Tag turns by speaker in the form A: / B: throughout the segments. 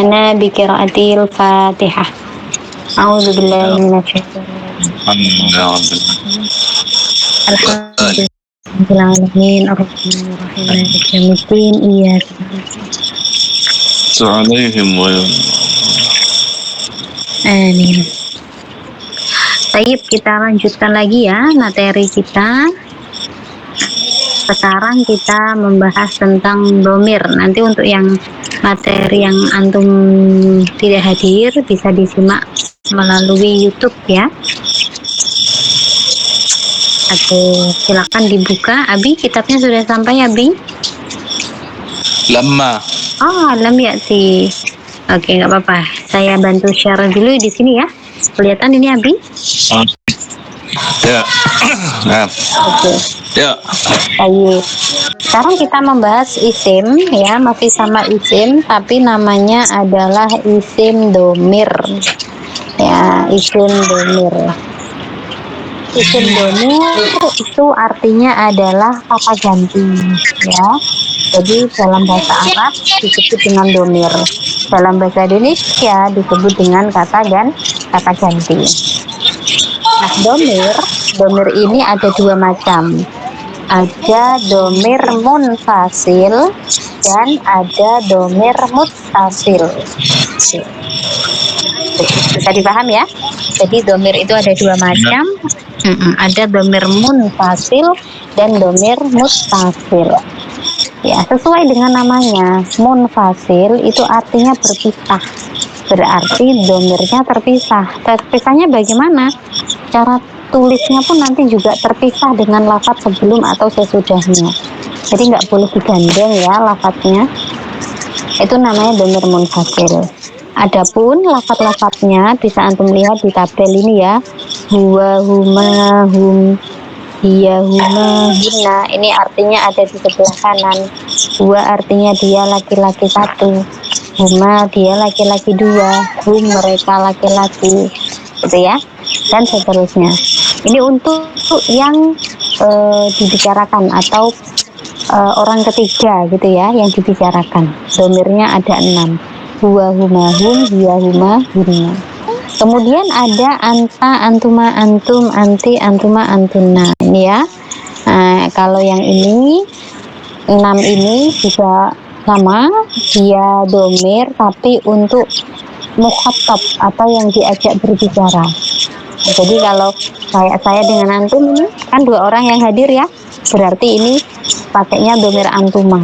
A: معنا بقراءة الفاتحة. أعوذ بالله من الشيطان الرجيم. الحمد لله رب العالمين الرحمن الرحيم مالك يوم الدين إياك
B: عليهم
A: Amin. Baik, kita lanjutkan lagi ya materi kita. Sekarang kita membahas tentang domir. Nanti untuk yang materi yang antum tidak hadir bisa disimak melalui YouTube ya. Oke, silakan dibuka. Abi, kitabnya sudah sampai Abi?
B: Lama.
A: Oh, lam ya'ti. Oke, nggak apa-apa. Saya bantu share dulu di sini ya. Kelihatan ini Abi?
B: Ya. Nah.
A: Oke.
B: Ya.
A: Baik. Sekarang kita membahas isim ya, masih sama isim tapi namanya adalah isim domir. Ya, isim domir. Isim domir itu artinya adalah kata ganti ya. Jadi dalam bahasa Arab disebut dengan domir. Dalam bahasa Indonesia disebut dengan kata ganti. Nah, domir ini ada dua macam. Ada domir munfasil dan ada domir muttasil. Bisa dipaham ya? Jadi domir itu ada dua macam. Ada domir munfasil dan domir muttasil. Ya, sesuai dengan namanya, munfasil itu artinya berpisah. Berarti domirnya terpisah. Terpisahnya bagaimana? Cara tulisnya pun nanti juga terpisah dengan lafaz sebelum atau sesudahnya. Jadi nggak boleh digandeng ya lafaznya. Itu namanya domir munfasil. Adapun lafaz-lafaznya bisa antum lihat di tabel ini ya. Huwa, huma, hum, hiya, huma, hina. Ini artinya ada di sebelah kanan. Huwa artinya dia laki-laki satu. Huma dia laki-laki dua. Hum mereka laki-laki. Gitu ya. Dan seterusnya. Ini untuk yang dibicarakan atau orang ketiga gitu ya yang dibicarakan. Domirnya ada 6. Huwa, huma, hum, hiya, huma, hina. Kemudian ada anta, antuma, antum, anti, antuma, antuna. Ini ya. Kalau yang ini 6 ini juga sama, dia domir tapi untuk mukhatab atau yang diajak berbicara. Jadi kalau kayak saya dengan antum ini kan 2 orang yang hadir ya, berarti ini pakainya domir antuma,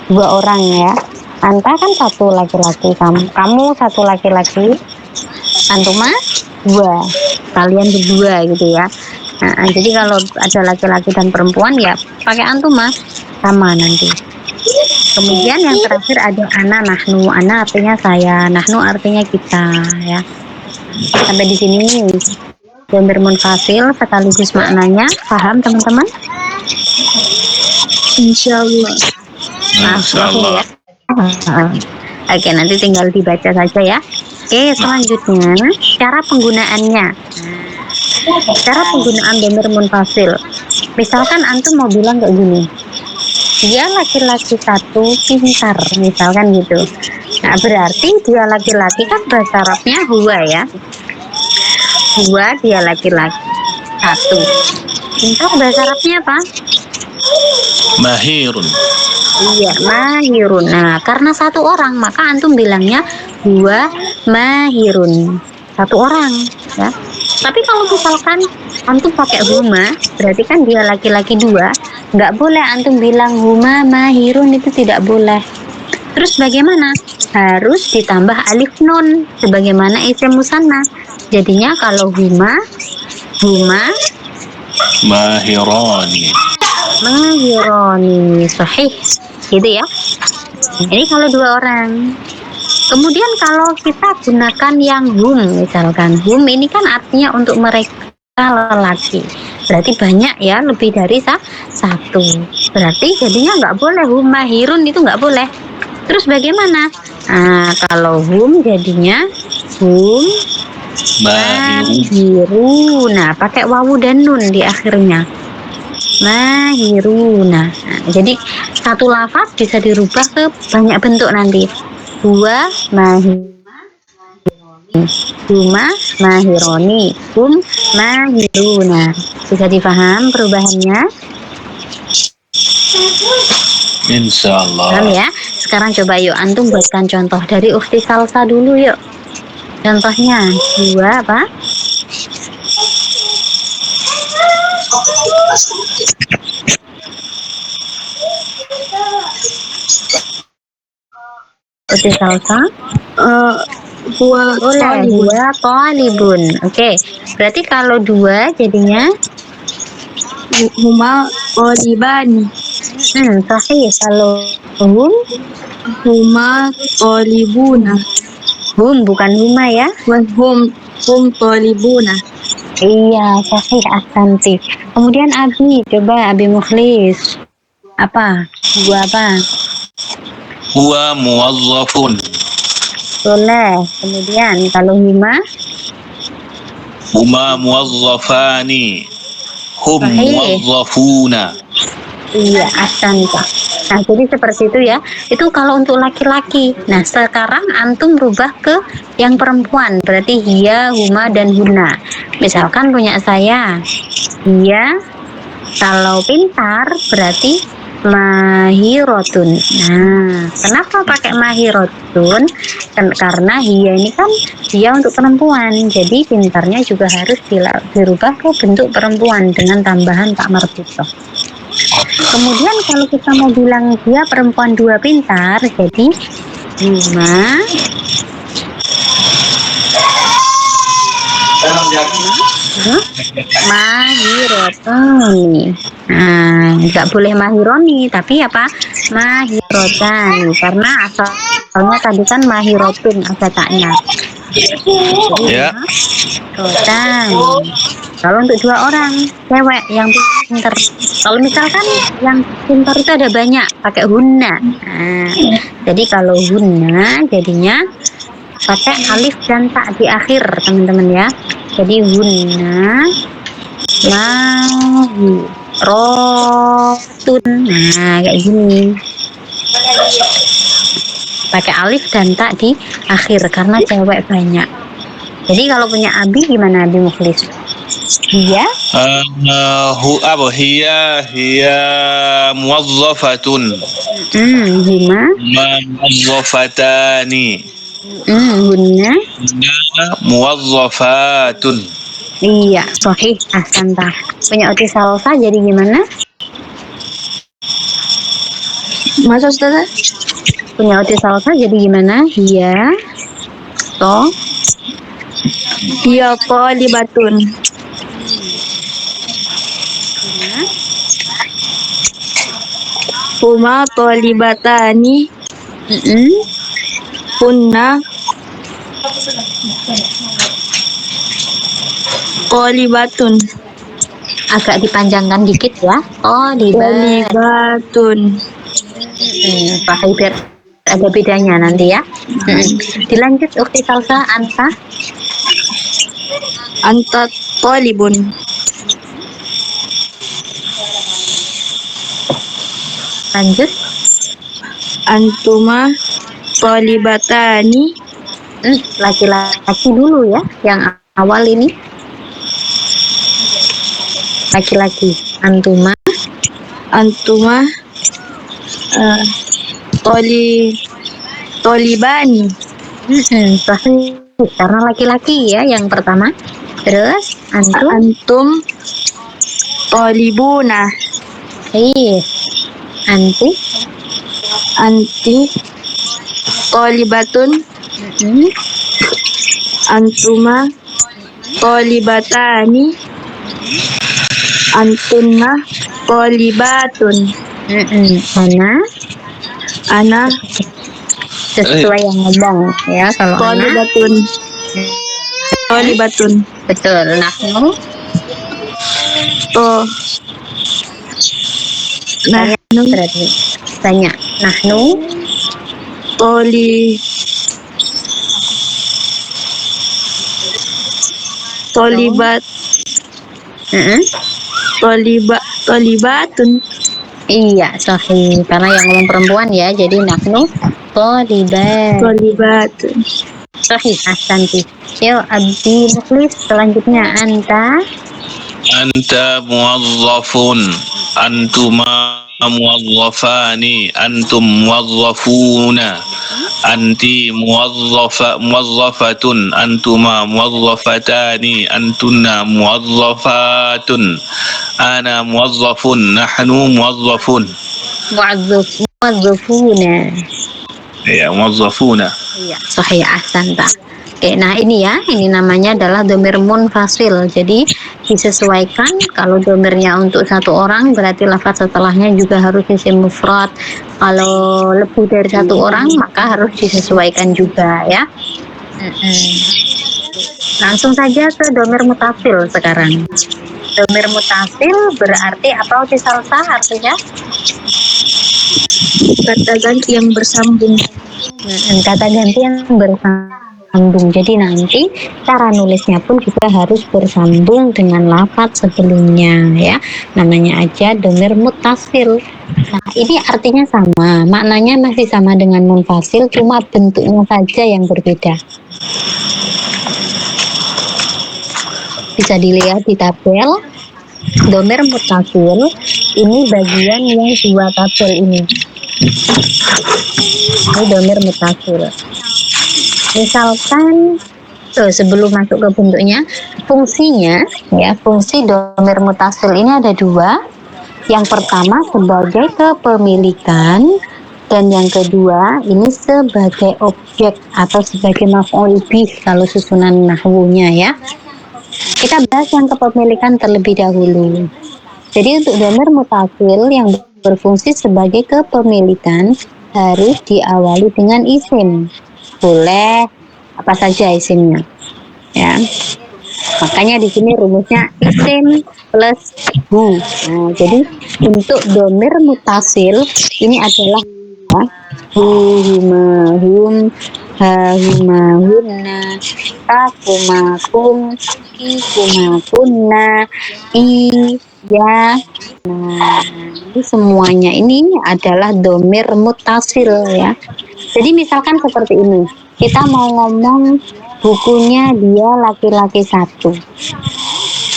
A: 2 orang ya. Anta kan 1 laki-laki, kamu 1 laki-laki, antuma 2, kalian berdua gitu ya. Nah, jadi kalau ada laki-laki dan perempuan ya pakai antuma sama nanti. Kemudian yang terakhir ada ana, nahnu. Ana artinya saya, nahnu artinya kita ya. Sampai di sini domir munfasil sekaligus maknanya paham teman-teman? Insyaallah.
B: Insyaallah.
A: Ya. Oke, nanti tinggal dibaca saja ya. Oke, selanjutnya cara penggunaannya. Cara penggunaan domir munfasil. Misalkan antum mau bilang kayak gini. Dia laki-laki 1 pintar, misalkan gitu. Nah, berarti dia laki-laki kan bahasa Arabnya huwa ya. Huwa dia laki-laki 1. Pintar bahasa Arabnya apa?
B: Mahirun.
A: Iya, mahirun. Nah, karena 1 orang, maka antum bilangnya huwa mahirun. 1 orang, ya. Tapi kalau misalkan antum pakai huma, berarti kan dia laki-laki 2. Nggak boleh antum bilang huma mahirun, itu tidak boleh. Terus bagaimana? Harus ditambah alif nun, sebagaimana isim musanna. Jadinya kalau huma
B: Mahirani.
A: Sahih gitu ya. Ini kalau 2 orang. Kemudian kalau kita gunakan yang hum, misalkan hum ini kan artinya untuk mereka lelaki, berarti banyak ya, lebih dari 1. Berarti jadinya nggak boleh hum mahirun, itu nggak boleh. Terus bagaimana? Nah, kalau hum jadinya hum mahiruna, pakai wawu dan nun di akhirnya. Mahiruna. Nah, jadi 1 lafaz bisa dirubah ke banyak bentuk nanti. huwa mahirun, huma mahironi, hum mahiruna. Bisa dipaham perubahannya? Paham
B: Insyaallah.
A: ya? Sekarang coba yuk antum buatkan contoh dari Ukhti Salsa dulu yuk. Contohnya dua apa? Ukhti Salsa.
C: Huwa
A: Boleh,
C: talibun.
A: huwa talibun. Oke, berarti kalau dua jadinya
C: Huma talibani.
A: sahih. Kalau hum,
C: Huma talibuna.
A: hum bukan huma ya?
C: Hum talibuna.
A: Iya, sahih, ahsanti. Kemudian Abi, coba Abi Mukhlis. Apa? Dua apa?
B: Huwa muwazzafun.
A: Boleh. Kemudian kalau huma,
B: Huma muwazzafani. Hum
A: sahih.
B: muwazzafuna.
A: Iya, ahsanta. Nah, jadi seperti itu ya. Itu kalau untuk laki-laki. Nah, sekarang antum rubah ke yang perempuan. Berarti hiya, huma, dan huna. Misalkan punya saya, hiya, kalau pintar berarti mahirotun. Nah, kenapa pakai mahirotun? Karena hiya ini kan dia untuk perempuan. Jadi pintarnya juga harus dirubah ke bentuk perempuan dengan tambahan tak marbutoh. Kemudian kalau kita mau bilang dia perempuan dua pintar, jadi huma mahirotani. Nah, nggak boleh mahironi, tapi apa? Mahirotani, karena asalnya tadi kan mahirotun ada taknya.
B: Ya.
A: Mahirotani. Kalau untuk dua orang cewek yang pintar, kalau misalkan yang pintar itu ada banyak, pakai hunna. Nah, jadi kalau hunna jadinya pakai alif dan tak di akhir, teman-teman ya. Jadi hunna mahirotun. Nah, kayak gini. Pakai alif dan tak di akhir karena cewek banyak. Jadi kalau punya Abi gimana Abi Mukhlis? Dia
B: Hiya muwazzafatun.
A: hima
B: Muwazzafatani.
A: hunna.
B: Hunna muwazzafatun.
A: Iya, sahih, ahsanta. Punya Uti Salsa jadi gimana?
C: Masa Ustazah?
A: Punya Uti Salsa jadi gimana? Hiya
C: Hiya talibatun. Huma talibatani. Hunna talibatun.
A: agak dipanjangkan dikit ya.
C: Talibatun.
A: Pakai biar ada bedanya nanti ya. Dilanjut Ukti Salsa, Anta.
C: Anta talibun.
A: Lanjut.
C: Antuma talibatani.
A: Laki-laki dulu ya, yang awal ini. Laki-laki. Antuma
C: talibani.
A: Sahih. Karena laki-laki ya yang pertama. Terus
C: Antum talibuna. Anti talibatun. Antuma talibatani. Antunna talibatun. Ana
A: sesuai yang ngomong ya. Kalau
C: talibatun.
A: Betul. Nahnu berarti banyak. Nahnu
C: talibatun.
A: Iya, sahih. Karena yang ngomong perempuan ya, jadi nahnu Tolibat.
C: Tolibatun.
A: Sahih, ahsanti. Yuk, Abdi Muklis, selanjutnya Anta.
B: Anta muwazzafun. Antuma muwazzafani. Antum muwazzafuna. Anti muwazzafatun. Antuma muwazzafatani. Antunna muwazzafatun. Ana muwazzafun. Nahnu muwazzafun.
A: Muwazzafuna.
B: Ya, muwazzafuna.
A: Iya, sahih, ahsanta. Oke, nah ini ya, ini namanya adalah domir munfasil. Jadi disesuaikan kalau domirnya untuk satu orang berarti lafaz setelahnya juga harus isim mufrad. Kalau lebih dari satu orang maka harus disesuaikan juga ya. Langsung saja ke domir mutasil sekarang. Domir mutasil berarti apa Salsa artinya?
C: Kata ganti yang bersambung.
A: Kata ganti yang bersambung. Jadi nanti cara nulisnya pun juga harus bersambung dengan lafaz sebelumnya ya. Namanya aja domir mutasil. Nah, ini artinya sama, maknanya masih sama dengan munfasil, cuma bentuknya saja yang berbeda. Bisa dilihat di tabel domir mutasil. Ini bagian yang dua tabel ini. Ini domir mutasil. Misalkan sebelum masuk ke bentuknya, fungsinya ya, fungsi domir mutasil ini ada dua. Yang pertama sebagai kepemilikan dan yang kedua ini sebagai objek atau sebagai maf'ul bih kalau susunan nahwunya ya. Kita bahas yang kepemilikan terlebih dahulu. Jadi untuk domir mutasil yang berfungsi sebagai kepemilikan harus diawali dengan isim. Boleh apa saja isimnya ya, makanya di sini rumusnya isim plus hu. Nah, jadi untuk domir mutasil ini adalah hu, huma, hum, ha, huma, hunna, ta, kuma, kum, ki, kuma, kunna, i, ya. Nah, ini semuanya ini adalah domir mutasil ya. Jadi misalkan seperti ini, kita mau ngomong bukunya dia laki-laki satu.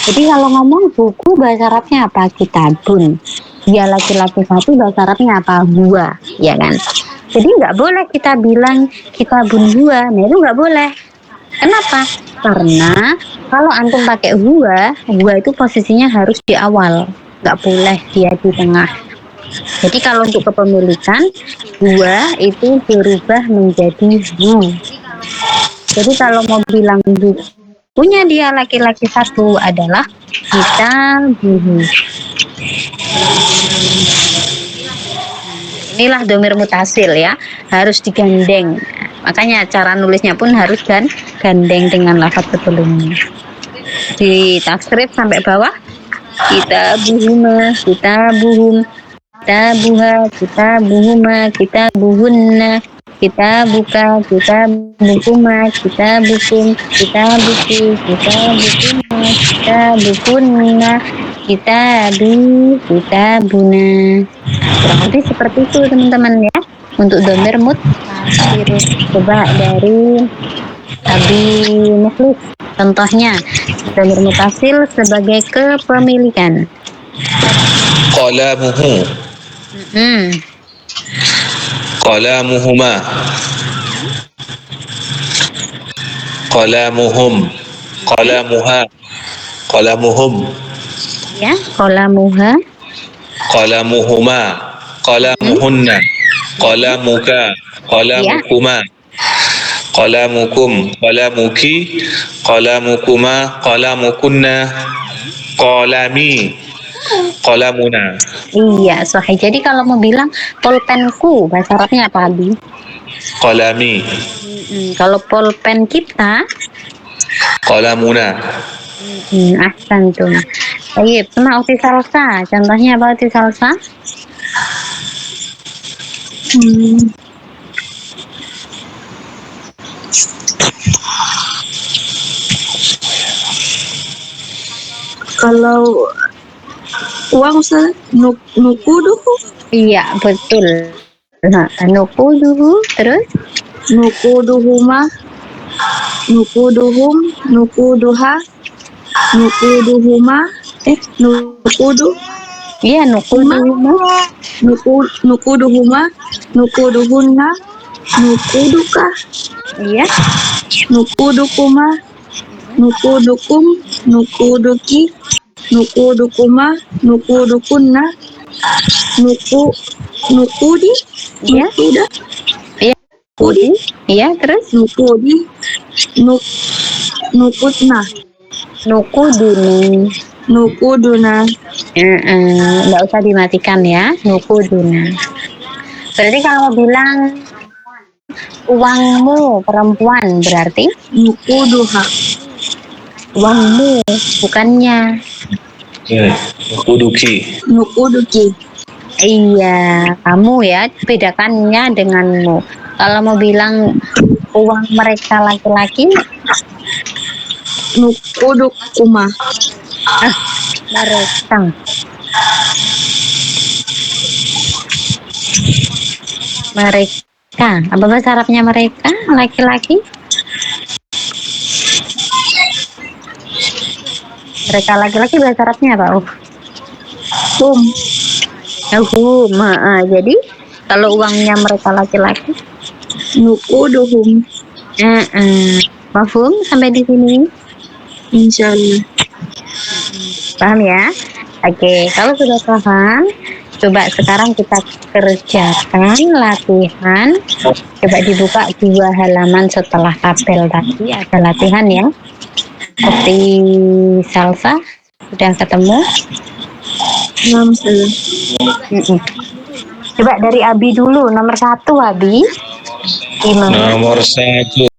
A: Jadi kalau ngomong buku bahasa Arabnya apa? Kitabun. Dia laki-laki satu bahasa Arabnya apa? Gua, ya kan? Jadi nggak boleh kita bilang kitabun gua. Nah itu nggak boleh. Kenapa? Karena kalau antum pakai gua itu posisinya harus di awal. Nggak boleh dia di tengah. Jadi kalau untuk kepemilikan gua itu berubah menjadi hu. Jadi kalau mau bilang punya dia laki-laki satu adalah kita buhu. Inilah domir mutasil ya, harus digandeng. Makanya cara nulisnya pun harus gandeng dengan lafaz sebelumnya. Di transkrip sampai bawah kita buhuma, kita buhum, kita buha, kita buhuma, kita buhunna, kita buka, kita bukuma, kita bukum, kita buku, kita bukuma, kita bukunna, kita kita buna. Kurang lebih seperti itu teman-teman ya. Untuk domir mutasil, coba dari Abi Muklis. Contohnya domir mutasil sebagai kepemilikan.
B: Qalamuhu. Qalamuhuma. Qalamuhum. Qalamuha. Qalamuhum.
A: Ya, qalamuha.
B: Qalamuhuma. Qalamuhunna. Qalamuka. Qalamukuma. Qalamukum. Qalamuki. Qalamukuma. Qalamukunna. Qalami. Qalamuna.
A: Iya, sahih. Jadi kalau mau bilang pulpenku, bahasa Arabnya apa, Abi?
B: Qalami.
A: Kalau pulpen kita,
B: Qalamuna.
A: ahsantum. Baik, sama uti salsa. Contohnya apa uti salsa?
C: Kalau uang Ustaz, nukudu.
A: Iya, betul. Nah, nukuduhu terus
C: nukuduhuma, nukuduhum, nukuduha, nukuduhuma, nukudu,
A: iya nukuduhuma.
C: nukuduhuma, nukuduhunna, nukuduka,
A: Iya.
C: nukudukuma, nukudukum, nukuduki, nukudukuma, nukudukunna, nukudi,
A: Iya.
C: nukuda,
A: Iya.
C: nukudi,
A: Iya terus
C: nukudi, nukutna,
A: nukuduni.
C: nukuduna,
A: Nggak usah dimatikan ya, nukuduna. Berarti kalau bilang uangmu perempuan berarti
C: nukuduha,
A: uangmu, bukannya.
B: Nukuduki.
C: nukuduki,
A: Iya, kamu ya, bedakannya denganmu. Kalau mau bilang uang mereka laki-laki,
C: nukudukuma,
A: mereka. Mereka. Apa bahasa Arabnya mereka laki-laki? Mereka laki-laki bahasa Arabnya apa?
C: hum,
A: Jadi kalau uangnya mereka laki-laki,
C: nukuduhum,
A: mafhum sampai di sini?
C: insyaallah.
A: Paham ya? Oke, kalau sudah paham, coba sekarang kita kerjakan latihan. Coba dibuka 2 halaman setelah tabel tadi, ada latihan ya. Seperti salsa, sudah ketemu?
C: Naam salam.
A: Coba dari Abi dulu, nomor 1 Abi. Gimana?
B: Nomor 1.